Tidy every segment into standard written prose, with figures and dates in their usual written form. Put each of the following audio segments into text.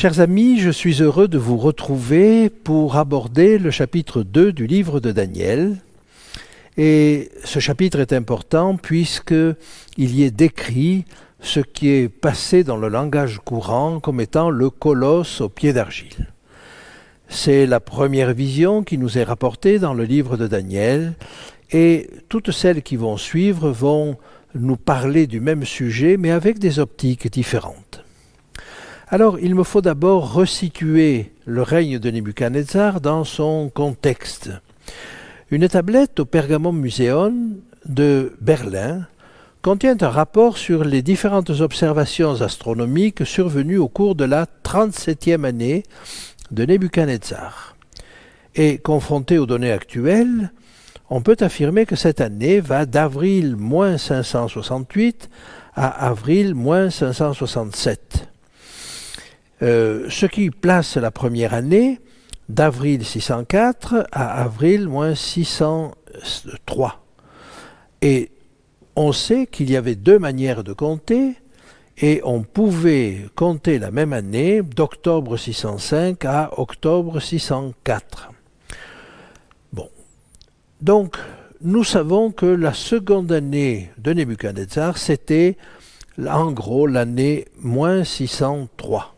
Chers amis, je suis heureux de vous retrouver pour aborder le chapitre 2 du livre de Daniel. Et ce chapitre est important puisqu'il y est décrit ce qui est passé dans le langage courant comme étant le colosse au pied d'argile. C'est la première vision qui nous est rapportée dans le livre de Daniel et toutes celles qui vont suivre vont nous parler du même sujet mais avec des optiques différentes. Alors, il me faut d'abord resituer le règne de Nebuchadnezzar dans son contexte. Une tablette au Pergamon Museum de Berlin contient un rapport sur les différentes observations astronomiques survenues au cours de la 37e année de Nebuchadnezzar. Et confronté aux données actuelles, on peut affirmer que cette année va d'avril moins 568 à avril moins 567. Ce qui place la première année d'avril 604 à avril moins 603. Et on sait qu'il y avait deux manières de compter et on pouvait compter la même année d'octobre 605 à octobre 604. Bon. Donc, nous savons que la seconde année de Nebuchadnezzar, c'était en gros l'année moins 603.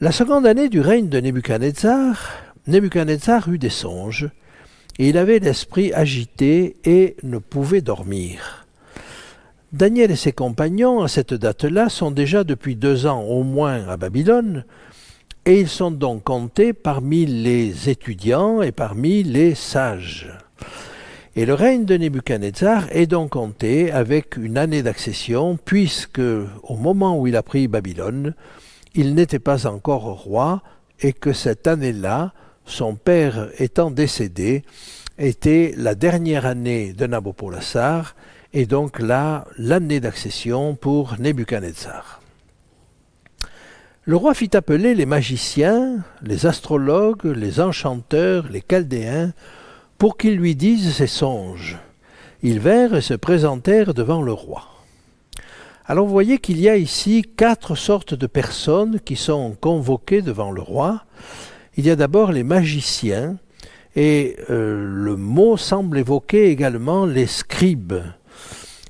La seconde année du règne de Nebuchadnezzar eut des songes, et il avait l'esprit agité et ne pouvait dormir. Daniel et ses compagnons, à cette date-là, sont déjà depuis 2 ans au moins à Babylone, et ils sont donc comptés parmi les étudiants et parmi les sages. Et le règne de Nebuchadnezzar est donc compté avec une année d'accession, puisque au moment où il a pris Babylone, il n'était pas encore roi et que cette année-là, son père étant décédé, était la dernière année de Nabopolassar et donc là, l'année d'accession pour Nebuchadnezzar. Le roi fit appeler les magiciens, les astrologues, les enchanteurs, les chaldéens, pour qu'ils lui disent ses songes. Ils vinrent et se présentèrent devant le roi. Alors vous voyez qu'il y a ici 4 sortes de personnes qui sont convoquées devant le roi. Il y a d'abord les magiciens, et le mot semble évoquer également les scribes.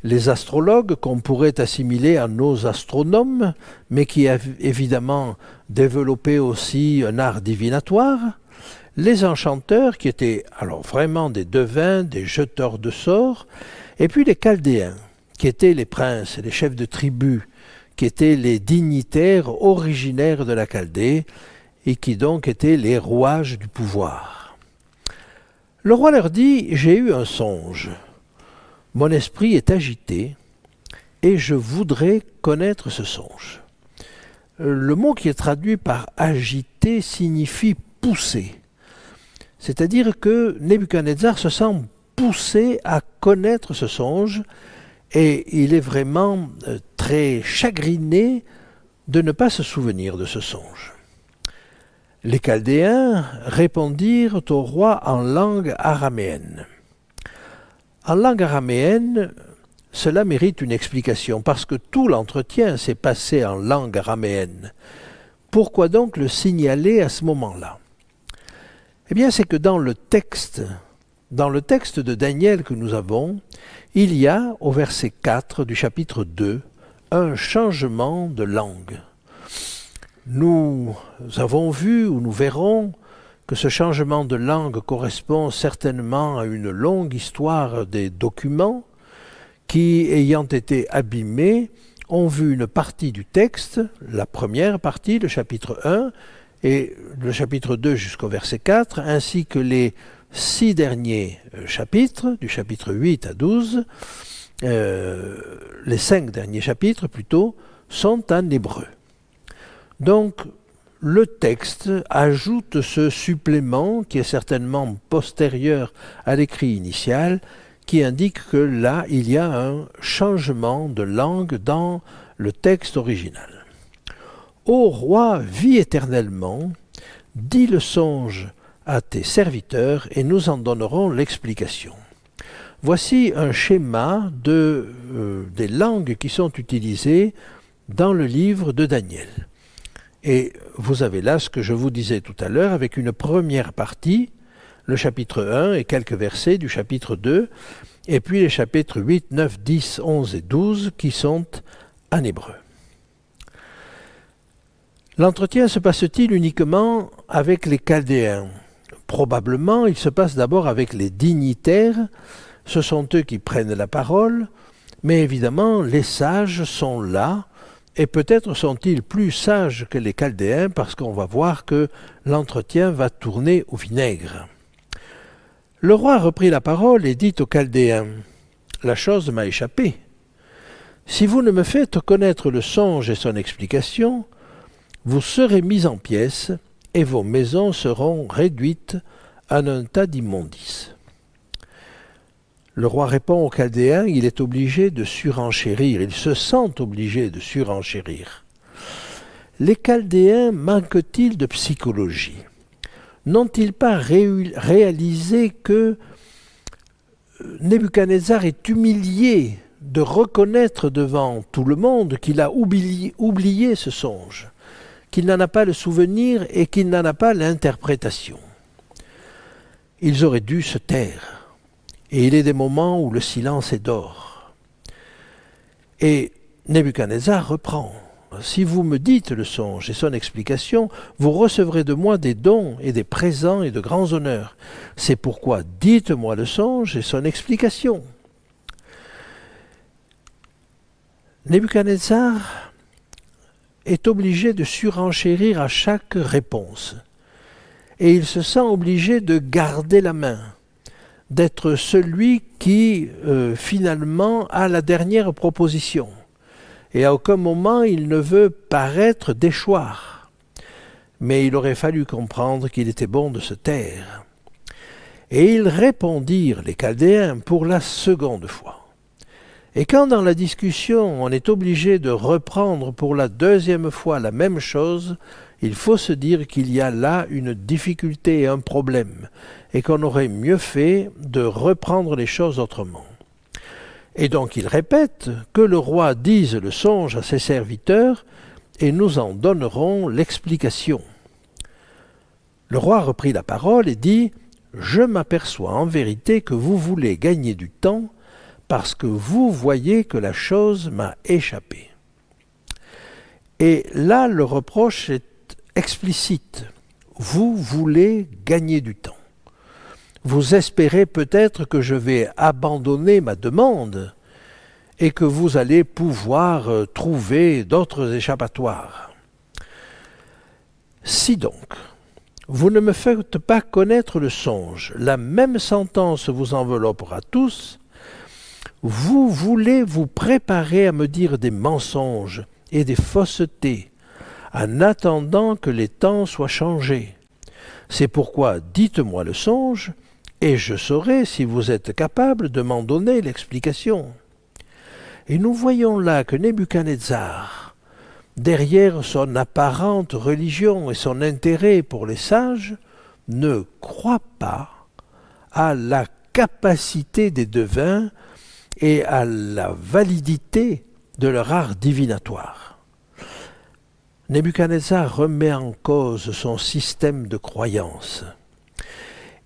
Les astrologues qu'on pourrait assimiler à nos astronomes, mais qui a évidemment développé aussi un art divinatoire. Les enchanteurs qui étaient alors vraiment des devins, des jeteurs de sorts, et puis les chaldéens, qui étaient les princes, les chefs de tribus, qui étaient les dignitaires originaires de la Chaldée, et qui donc étaient les rouages du pouvoir. Le roi leur dit « J'ai eu un songe. Mon esprit est agité, et je voudrais connaître ce songe. » Le mot qui est traduit par « agité » signifie « pousser ». C'est-à-dire que Nebuchadnezzar se sent poussé à connaître ce songe, et il est vraiment très chagriné de ne pas se souvenir de ce songe. Les Chaldéens répondirent au roi en langue araméenne. En langue araméenne, cela mérite une explication, parce que tout l'entretien s'est passé en langue araméenne. Pourquoi donc le signaler à ce moment-là? Eh bien, c'est que dans le texte de Daniel que nous avons, il y a, au verset 4 du chapitre 2, un changement de langue. Nous avons vu, ou nous verrons, que ce changement de langue correspond certainement à une longue histoire des documents qui, ayant été abîmés, ont vu une partie du texte, la première partie, le chapitre 1, et le chapitre 2 jusqu'au verset 4, ainsi que les 6 derniers chapitres, du chapitre 8 à 12, les 5 derniers chapitres plutôt, sont en hébreu. Donc, le texte ajoute ce supplément qui est certainement postérieur à l'écrit initial, qui indique que là, il y a un changement de langue dans le texte original. Ô roi, vis éternellement, dis le songe à tes serviteurs et nous en donnerons l'explication. Voici un schéma des langues qui sont utilisées dans le livre de Daniel. Et vous avez là ce que je vous disais tout à l'heure avec une première partie, le chapitre 1 et quelques versets du chapitre 2, et puis les chapitres 8, 9, 10, 11 et 12 qui sont en hébreu. L'entretien se passe-t-il uniquement avec les Chaldéens? Probablement, il se passe d'abord avec les dignitaires, ce sont eux qui prennent la parole, mais évidemment, les sages sont là, et peut-être sont-ils plus sages que les Chaldéens, parce qu'on va voir que l'entretien va tourner au vinaigre. Le roi reprit la parole et dit aux Chaldéens, « La chose m'a échappé. Si vous ne me faites connaître le songe et son explication, vous serez mis en pièces et vos maisons seront réduites en un tas d'immondices. » Le roi répond aux Chaldéens, il est obligé de surenchérir, il se sent obligé de surenchérir. Les Chaldéens manquent-ils de psychologie? N'ont-ils pas réalisé que Nebuchadnezzar est humilié de reconnaître devant tout le monde qu'il a oublié ce songe, qu'il n'en a pas le souvenir et qu'il n'en a pas l'interprétation? Ils auraient dû se taire. Et il est des moments où le silence est d'or. Et Nebuchadnezzar reprend. Si vous me dites le songe et son explication, vous recevrez de moi des dons et des présents et de grands honneurs. C'est pourquoi dites-moi le songe et son explication. Nebuchadnezzar est obligé de surenchérir à chaque réponse. Et il se sent obligé de garder la main, d'être celui qui, finalement, a la dernière proposition. Et à aucun moment il ne veut paraître déchoir. Mais il aurait fallu comprendre qu'il était bon de se taire. Et ils répondirent, les Chaldéens, pour la seconde fois. Et quand dans la discussion on est obligé de reprendre pour la deuxième fois la même chose, il faut se dire qu'il y a là une difficulté et un problème, et qu'on aurait mieux fait de reprendre les choses autrement. Et donc il répète que le roi dise le songe à ses serviteurs, et nous en donnerons l'explication. Le roi reprit la parole et dit « Je m'aperçois en vérité que vous voulez gagner du temps, parce que vous voyez que la chose m'a échappé. » Et là, le reproche est explicite. Vous voulez gagner du temps. Vous espérez peut-être que je vais abandonner ma demande et que vous allez pouvoir trouver d'autres échappatoires. Si donc, vous ne me faites pas connaître le songe, la même sentence vous enveloppera tous. Vous voulez vous préparer à me dire des mensonges et des faussetés, en attendant que les temps soient changés. C'est pourquoi dites-moi le songe, et je saurai si vous êtes capable de m'en donner l'explication. Et nous voyons là que Nebuchadnezzar, derrière son apparente religion et son intérêt pour les sages, ne croit pas à la capacité des devins et à la validité de leur art divinatoire. Nebuchadnezzar remet en cause son système de croyance.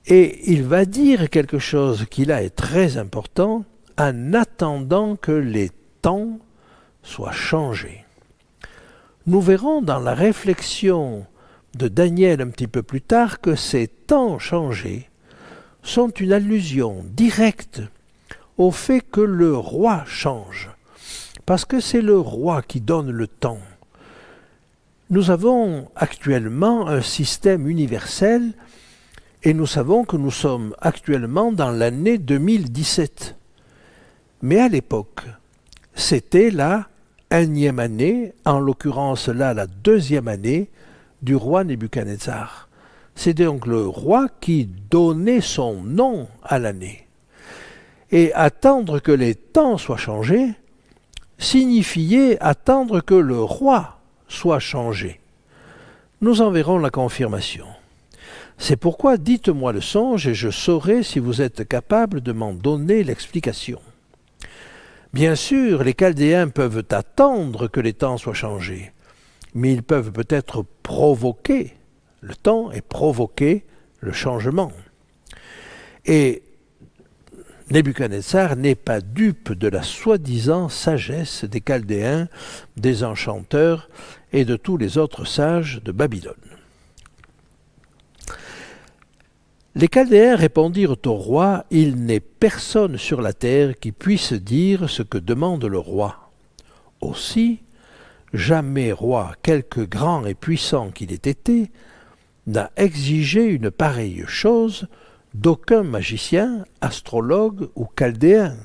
Et il va dire quelque chose qui là est très important, en attendant que les temps soient changés. Nous verrons dans la réflexion de Daniel un petit peu plus tard que ces temps changés sont une allusion directe au fait que le roi change, parce que c'est le roi qui donne le temps. Nous avons actuellement un système universel et nous savons que nous sommes actuellement dans l'année 2017. Mais à l'époque, c'était la 1e année, en l'occurrence là la 2e année du roi Nebuchadnezzar. C'est donc le roi qui donnait son nom à l'année. Et attendre que les temps soient changés signifiait attendre que le roi soit changé. Nous en verrons la confirmation. C'est pourquoi dites-moi le songe et je saurai si vous êtes capable de m'en donner l'explication. Bien sûr, les Chaldéens peuvent attendre que les temps soient changés. mais ils peuvent peut-être provoquer le temps et provoquer le changement. Et Nebuchadnezzar n'est pas dupe de la soi-disant sagesse des Chaldéens, des enchanteurs et de tous les autres sages de Babylone. Les Chaldéens répondirent au roi, « Il n'est personne sur la terre qui puisse dire ce que demande le roi. Aussi, jamais roi, quelque grand et puissant qu'il ait été, n'a exigé une pareille chose d'aucun magicien, astrologue ou chaldéen. »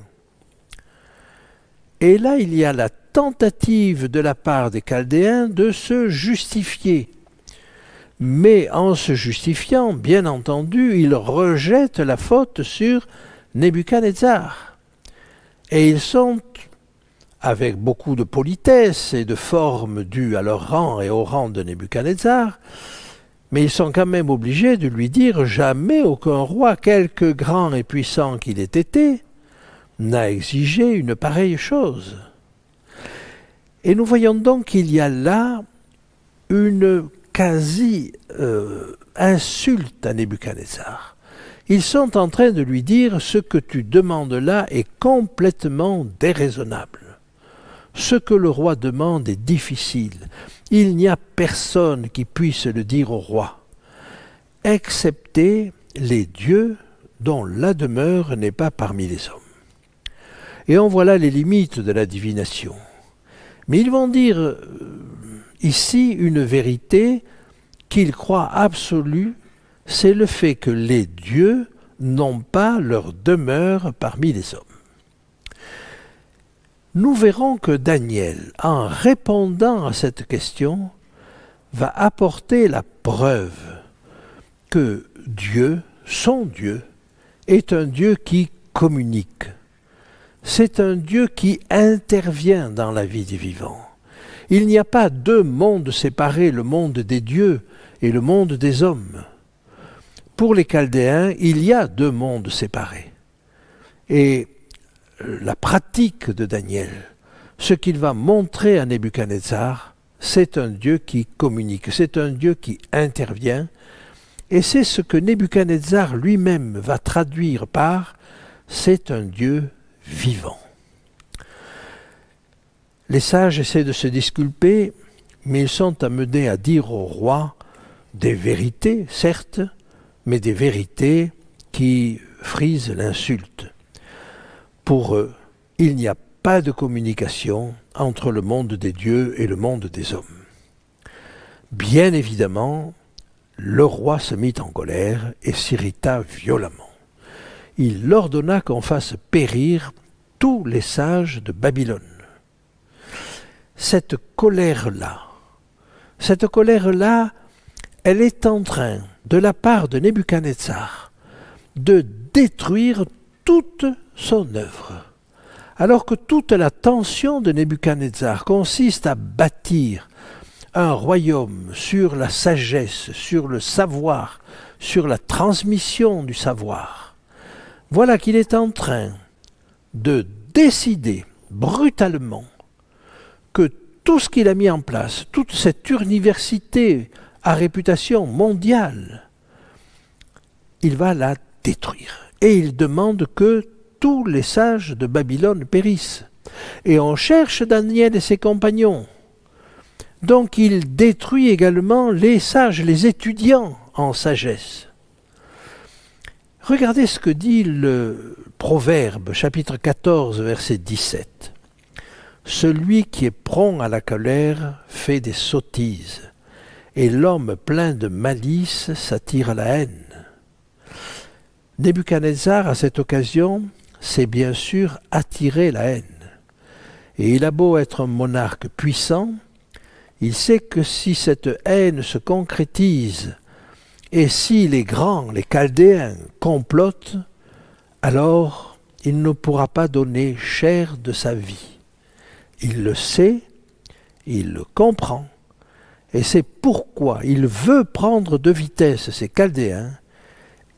Et là, il y a la tentative de la part des Chaldéens de se justifier. Mais en se justifiant, bien entendu, ils rejettent la faute sur Nebuchadnezzar. Et ils sont, avec beaucoup de politesse et de forme dues à leur rang et au rang de Nebuchadnezzar, mais ils sont quand même obligés de lui dire « Jamais aucun roi, quelque grand et puissant qu'il ait été, n'a exigé une pareille chose. » Et nous voyons donc qu'il y a là une quasi-insulte à Nebuchadnezzar. Ils sont en train de lui dire « Ce que tu demandes là est complètement déraisonnable. Ce que le roi demande est difficile. Il n'y a personne qui puisse le dire au roi, excepté les dieux dont la demeure n'est pas parmi les hommes. » Et on voit là les limites de la divination. Mais ils vont dire ici une vérité qu'ils croient absolue, c'est le fait que les dieux n'ont pas leur demeure parmi les hommes. Nous verrons que Daniel, en répondant à cette question, va apporter la preuve que Dieu, son Dieu, est un Dieu qui communique. C'est un Dieu qui intervient dans la vie des vivants. Il n'y a pas deux mondes séparés, le monde des dieux et le monde des hommes. Pour les Chaldéens, il y a deux mondes séparés. Et la pratique de Daniel, ce qu'il va montrer à Nebuchadnezzar, c'est un Dieu qui communique, c'est un Dieu qui intervient, et c'est ce que Nebuchadnezzar lui-même va traduire par « c'est un Dieu vivant ». Les sages essaient de se disculper, mais ils sont amenés à dire au roi des vérités, certes, mais des vérités qui frisent l'insulte. Pour eux, il n'y a pas de communication entre le monde des dieux et le monde des hommes. Bien évidemment, le roi se mit en colère et s'irrita violemment. Il ordonna qu'on fasse périr tous les sages de Babylone. Cette colère-là, elle est en train, de la part de Nebuchadnezzar, de détruire toute son œuvre. Alors que toute la tension de Nebuchadnezzar consiste à bâtir un royaume sur la sagesse, sur le savoir, sur la transmission du savoir, voilà qu'il est en train de décider brutalement que tout ce qu'il a mis en place, toute cette université à réputation mondiale, il va la détruire. Et il demande que tous les sages de Babylone périssent. Et on cherche Daniel et ses compagnons. Donc il détruit également les sages, les étudiants en sagesse. Regardez ce que dit le Proverbe, chapitre 14, verset 17. « Celui qui est prompt à la colère fait des sottises, et l'homme plein de malice s'attire à la haine. » Nebuchadnezzar, à cette occasion, s'est bien sûr attiré la haine. Et il a beau être un monarque puissant, il sait que si cette haine se concrétise et si les grands, les Chaldéens, complotent, alors il ne pourra pas donner cher de sa vie. Il le sait, il le comprend, et c'est pourquoi il veut prendre de vitesse ces Chaldéens,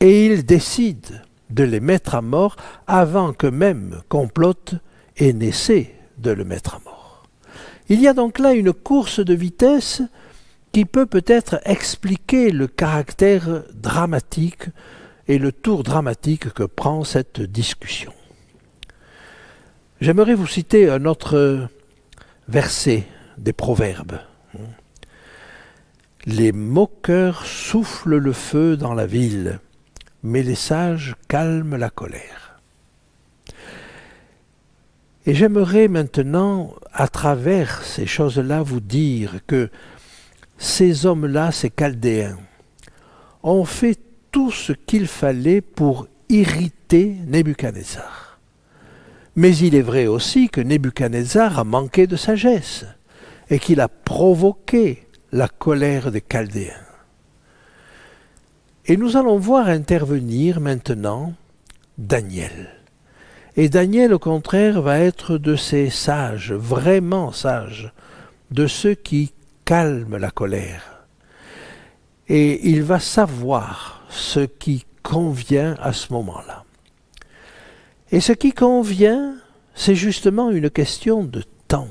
et il décide de les mettre à mort avant que même complotent et n'essaie de le mettre à mort. Il y a donc là une course de vitesse qui peut peut-être expliquer le caractère dramatique et le tour dramatique que prend cette discussion. J'aimerais vous citer un autre verset des Proverbes. Les moqueurs soufflent le feu dans la ville, mais les sages calment la colère. Et j'aimerais maintenant, à travers ces choses-là, vous dire que ces hommes-là, ces Chaldéens, ont fait tout ce qu'il fallait pour irriter Nebuchadnezzar. Mais il est vrai aussi que Nebuchadnezzar a manqué de sagesse et qu'il a provoqué la colère des Chaldéens. Et nous allons voir intervenir maintenant Daniel. Et Daniel, au contraire, va être de ces sages, vraiment sages, de ceux qui calment la colère. Et il va savoir ce qui convient à ce moment-là. Et ce qui convient, c'est justement une question de temps.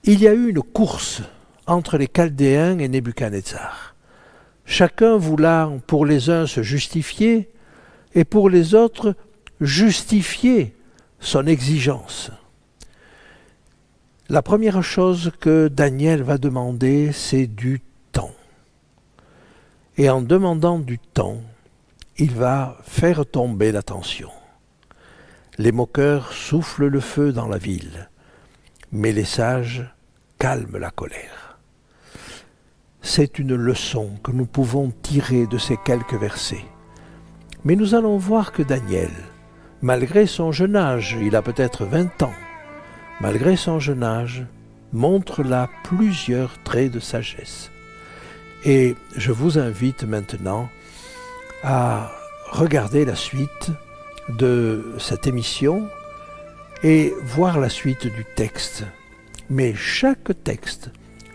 Il y a eu une course entre les Chaldéens et Nebuchadnezzar. Chacun voulant pour les uns se justifier et pour les autres justifier son exigence. La première chose que Daniel va demander, c'est du temps. Et en demandant du temps, il va faire tomber la tension. Les moqueurs soufflent le feu dans la ville, mais les sages calment la colère. C'est une leçon que nous pouvons tirer de ces quelques versets. Mais nous allons voir que Daniel, malgré son jeune âge, il a peut-être 20 ans, malgré son jeune âge, montre là plusieurs traits de sagesse. Et je vous invite maintenant à regarder la suite de cette émission et voir la suite du texte. Mais chaque texte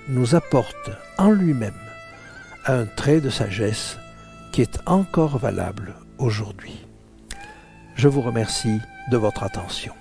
nous apporte en lui-même un trait de sagesse qui est encore valable aujourd'hui. Je vous remercie de votre attention.